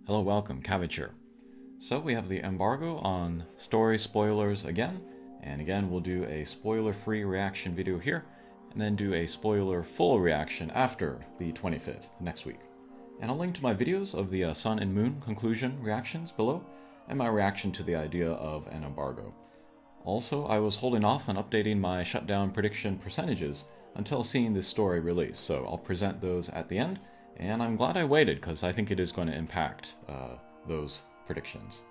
Hello, welcome, Cabbage here. So we have the embargo on story spoilers again, and again we'll do a spoiler-free reaction video here, and then do a spoiler-full reaction after the 25th, next week. And I'll link to my videos of the Sun and Moon conclusion reactions below, and my reaction to the idea of an embargo. Also, I was holding off on updating my Shutdown prediction percentages until seeing this story release, so I'll present those at the end, and I'm glad I waited because I think it is going to impact those predictions.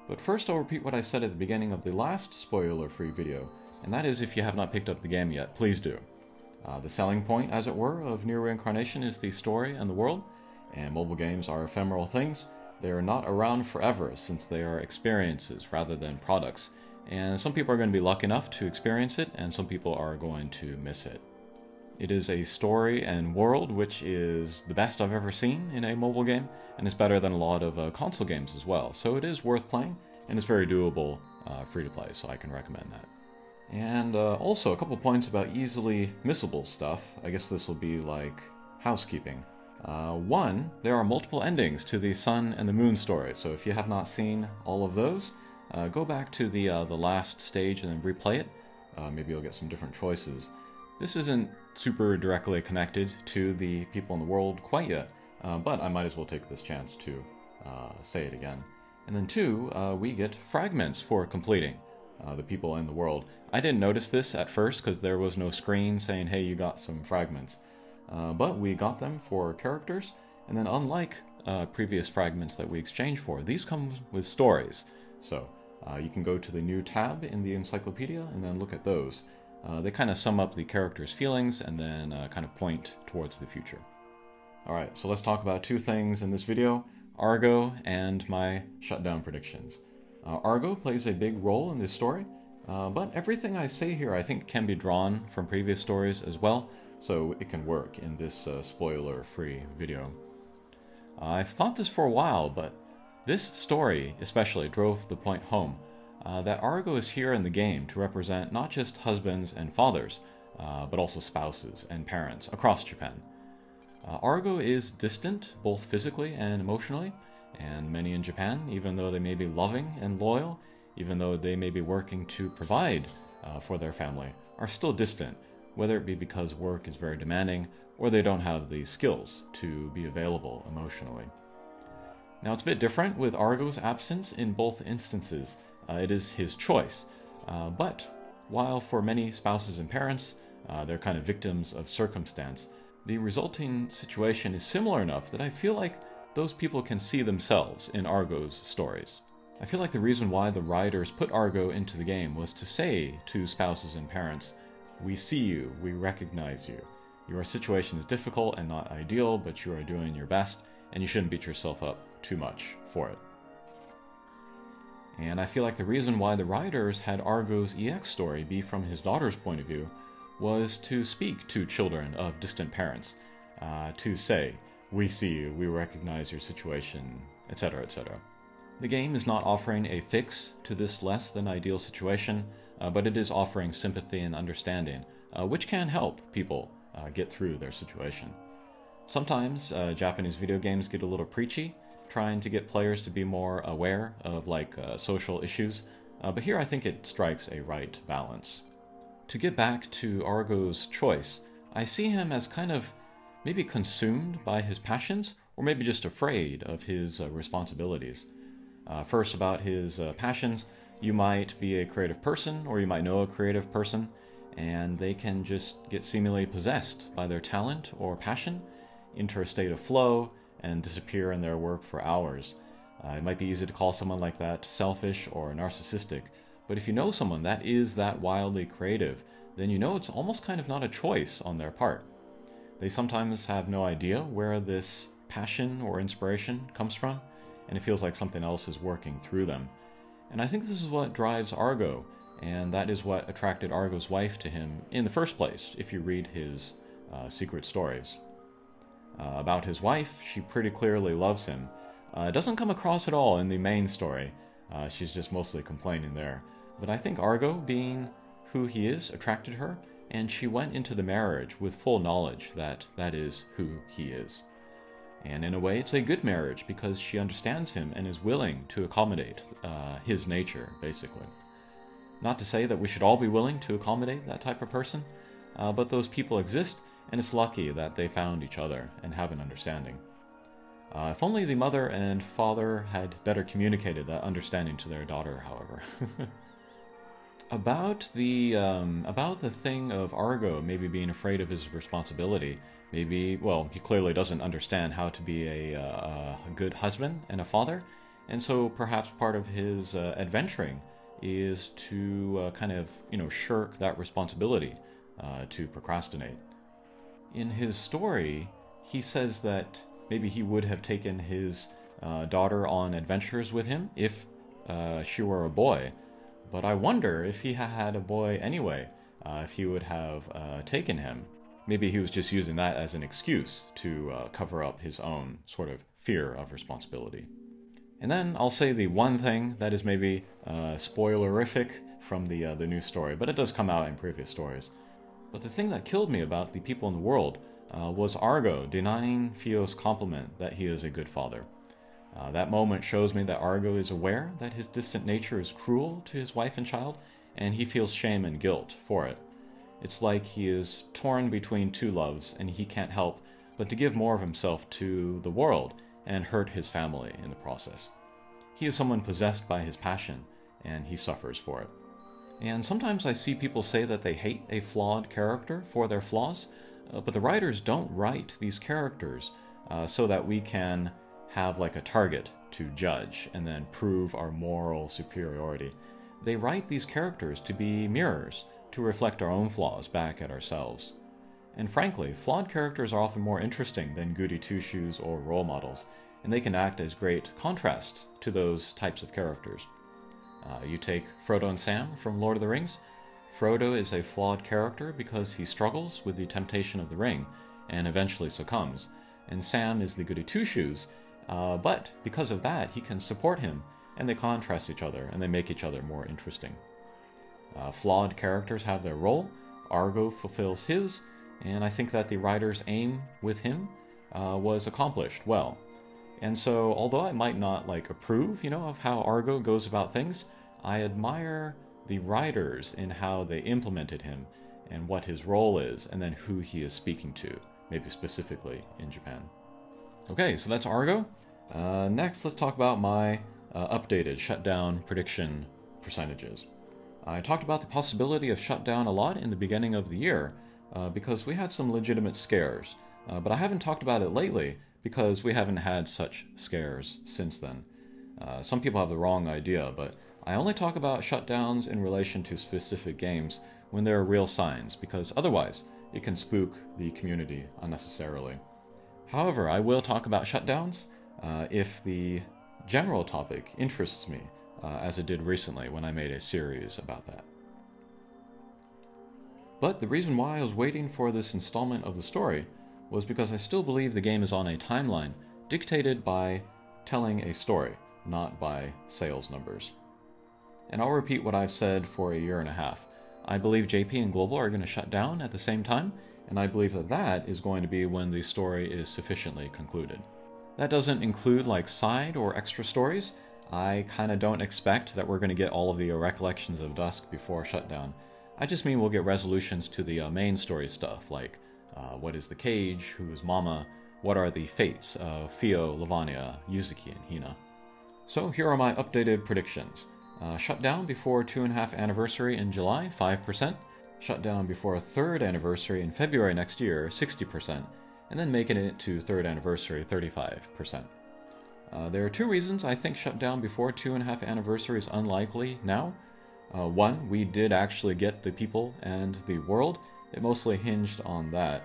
But first I'll repeat what I said at the beginning of the last spoiler-free video, and that is if you have not picked up the game yet, please do. The selling point, as it were, of Nier Reincarnation is the story and the world, and mobile games are ephemeral things. They are not around forever since they are experiences rather than products, and some people are going to be lucky enough to experience it, and some people are going to miss it. It is a story and world which is the best I've ever seen in a mobile game, and is better than a lot of console games as well. So it is worth playing, and it's very doable free to play, so I can recommend that. And also a couple points about easily missable stuff. I guess this will be like housekeeping. One, there are multiple endings to the Sun and the Moon story, so if you have not seen all of those, go back to the last stage and then replay it. Maybe you'll get some different choices. This isn't super directly connected to the people in the world quite yet, but I might as well take this chance to say it again. And then two, we get fragments for completing the people in the world. I didn't notice this at first because there was no screen saying, hey, you got some fragments. But we got them for characters, and then unlike previous fragments that we exchanged for, these come with stories. So you can go to the new tab in the encyclopedia and then look at those. They kind of sum up the character's feelings and then kind of point towards the future. Alright, so let's talk about two things in this video, Argo and my Shutdown predictions. Argo plays a big role in this story, but everything I say here I think can be drawn from previous stories as well, so it can work in this spoiler-free video. I've thought this for a while, but this story especially drove the point home that Argo is here in the game to represent not just husbands and fathers, but also spouses and parents across Japan. Argo is distant, both physically and emotionally, and many in Japan, even though they may be loving and loyal, even though they may be working to provide for their family, are still distant, whether it be because work is very demanding or they don't have the skills to be available emotionally. Now it's a bit different with Argo's absence in both instances. It is his choice, but while for many spouses and parents, they're kind of victims of circumstance, the resulting situation is similar enough that I feel like those people can see themselves in Argo's stories. I feel like the reason why the writers put Argo into the game was to say to spouses and parents, we see you, we recognize you. Your situation is difficult and not ideal, but you are doing your best, and you shouldn't beat yourself up too much for it. And I feel like the reason why the writers had Argo's EX story be from his daughter's point of view was to speak to children of distant parents, to say, we see you, we recognize your situation, etc., etc. The game is not offering a fix to this less than ideal situation, but it is offering sympathy and understanding, which can help people get through their situation. Sometimes Japanese video games get a little preachy, trying to get players to be more aware of social issues, but here I think it strikes a right balance. To get back to Argo's choice, I see him as kind of maybe consumed by his passions, or maybe just afraid of his responsibilities. First, about his passions, you might be a creative person, or you might know a creative person, and they can just get seemingly possessed by their talent or passion, enter a state of flow, and disappear in their work for hours. It might be easy to call someone like that selfish or narcissistic, but if you know someone that is that wildly creative, then you know it's almost kind of not a choice on their part. They sometimes have no idea where this passion or inspiration comes from, and it feels like something else is working through them. And I think this is what drives Argo, and that is what attracted Argo's wife to him in the first place, if you read his secret stories. About his wife, she pretty clearly loves him. It doesn't come across at all in the main story. She's just mostly complaining there. But I think Argo, being who he is, attracted her, and she went into the marriage with full knowledge that that is who he is. And in a way, it's a good marriage because she understands him and is willing to accommodate his nature, basically. Not to say that we should all be willing to accommodate that type of person, but those people exist, and it's lucky that they found each other and have an understanding. If only the mother and father had better communicated that understanding to their daughter, however. About the thing of Argo maybe being afraid of his responsibility, maybe, well, he clearly doesn't understand how to be a good husband and a father, and so perhaps part of his adventuring is to kind of, shirk that responsibility, to procrastinate. In his story, he says that maybe he would have taken his daughter on adventures with him if she were a boy. But I wonder if he had a boy anyway, if he would have taken him. Maybe he was just using that as an excuse to cover up his own sort of fear of responsibility. And then I'll say the one thing that is maybe spoilerific from the new story, but it does come out in previous stories. But the thing that killed me about the people in the world was Argo denying Theo's compliment that he is a good father. That moment shows me that Argo is aware that his distant nature is cruel to his wife and child, and he feels shame and guilt for it. It's like he is torn between two loves, and he can't help but to give more of himself to the world and hurt his family in the process. He is someone possessed by his passion, and he suffers for it. And sometimes I see people say that they hate a flawed character for their flaws, but the writers don't write these characters so that we can have like a target to judge and then prove our moral superiority. They write these characters to be mirrors, to reflect our own flaws back at ourselves. And frankly, flawed characters are often more interesting than goody two-shoes or role models, and they can act as great contrasts to those types of characters. You take Frodo and Sam from Lord of the Rings. Frodo is a flawed character because he struggles with the temptation of the ring and eventually succumbs, and Sam is the goody two-shoes, but because of that he can support him, and they contrast each other and they make each other more interesting. Flawed characters have their role, Argo fulfills his, and I think that the writer's aim with him was accomplished well. And so, although I might not approve, of how Argo goes about things, I admire the writers in how they implemented him and what his role is, and then who he is speaking to, maybe specifically in Japan. Okay, so that's Argo. Next, let's talk about my updated Shutdown prediction percentages. I talked about the possibility of Shutdown a lot in the beginning of the year because we had some legitimate scares, but I haven't talked about it lately because we haven't had such scares since then. Some people have the wrong idea, but I only talk about shutdowns in relation to specific games when there are real signs, because otherwise it can spook the community unnecessarily. However, I will talk about shutdowns if the general topic interests me, as it did recently when I made a series about that. But the reason why I was waiting for this installment of the story was because I still believe the game is on a timeline dictated by telling a story, not by sales numbers. And I'll repeat what I've said for a year and a half. I believe JP and Global are going to shut down at the same time, and I believe that that is going to be when the story is sufficiently concluded. That doesn't include side or extra stories. I kind of don't expect that we're going to get all of the Recollections of Dusk before shutdown. I just mean we'll get resolutions to the main story stuff, like what is the cage, who is Mama, what are the fates of Theo, Lavania, Yuzuki, and Hina. So here are my updated predictions. Shutdown before 2.5 anniversary in July, 5%. Shutdown before a 3rd anniversary in February next year, 60%. And then making it to 3rd anniversary, 35%. There are 2 reasons I think shutdown before 2.5 anniversary is unlikely now. One, we did actually get the people and the world. It mostly hinged on that.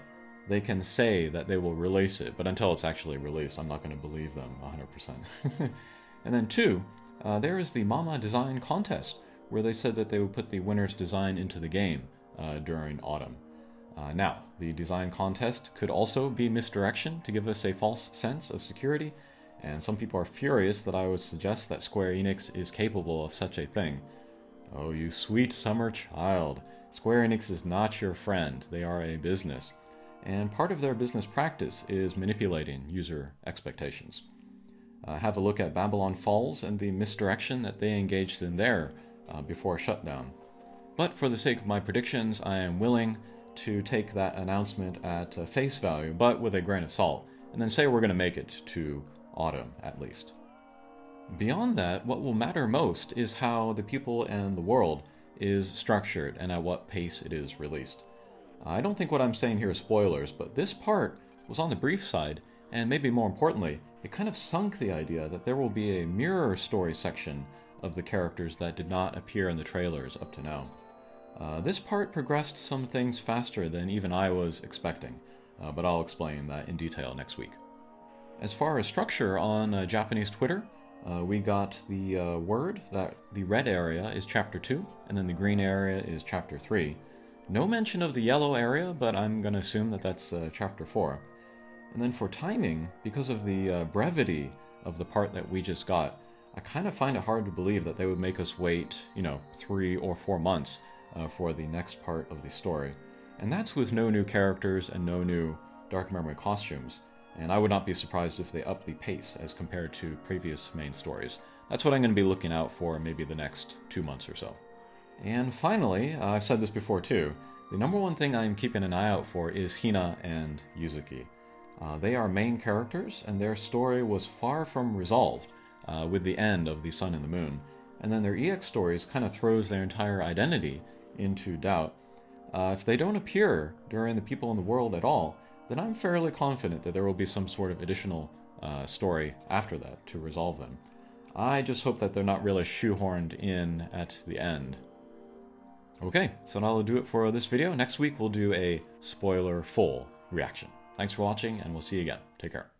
They can say that they will release it, but until it's actually released, I'm not going to believe them 100%. And then 2, there is the Mama Design Contest, where they said that they would put the winner's design into the game during autumn. Now, the design contest could also be misdirection to give us a false sense of security, and some people are furious that I would suggest that Square Enix is capable of such a thing. Oh, you sweet summer child. Square Enix is not your friend. They are a business. and part of their business practice is manipulating user expectations. Have a look at Babylon Falls and the misdirection that they engaged in there before Shutdown. But for the sake of my predictions, I am willing to take that announcement at face value, but with a grain of salt, and then say we're going to make it to autumn at least. Beyond that, what will matter most is how the people and the world is structured and at what pace it is released. I don't think what I'm saying here is spoilers, but this part was on the brief side, and maybe more importantly, it kind of sunk the idea that there will be a mirror story section of the characters that did not appear in the trailers up to now. This part progressed some things faster than even I was expecting, but I'll explain that in detail next week. As far as structure on Japanese Twitter, we got the word that the red area is Chapter 2, and then the green area is Chapter 3. No mention of the yellow area, but I'm going to assume that that's Chapter 4. And then for timing, because of the brevity of the part that we just got, I kind of find it hard to believe that they would make us wait, 3 or 4 months for the next part of the story. And that's with no new characters and no new Dark Memory costumes. And I would not be surprised if they up the pace as compared to previous main stories. That's what I'm going to be looking out for maybe the next 2 months or so. And finally, I've said this before too, the number one thing I'm keeping an eye out for is Hina and Yuzuki. They are main characters, and their story was far from resolved with the end of The Sun and the Moon. And then their EX stories kind of throws their entire identity into doubt. If they don't appear during the people in the world at all, then I'm fairly confident that there will be some sort of additional story after that to resolve them. I just hope that they're not really shoehorned in at the end. Okay, so that'll do it for this video. Next week we'll do a spoiler full reaction. Thanks for watching, and we'll see you again. Take care.